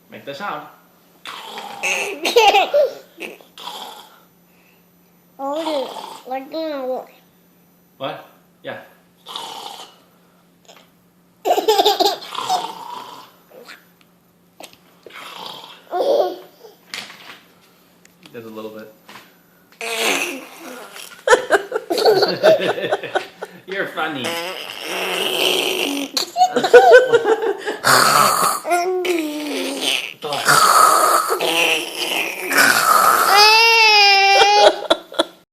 Make the sound. Hold it. What do you want? What? Yeah. Did a little bit. You're funny.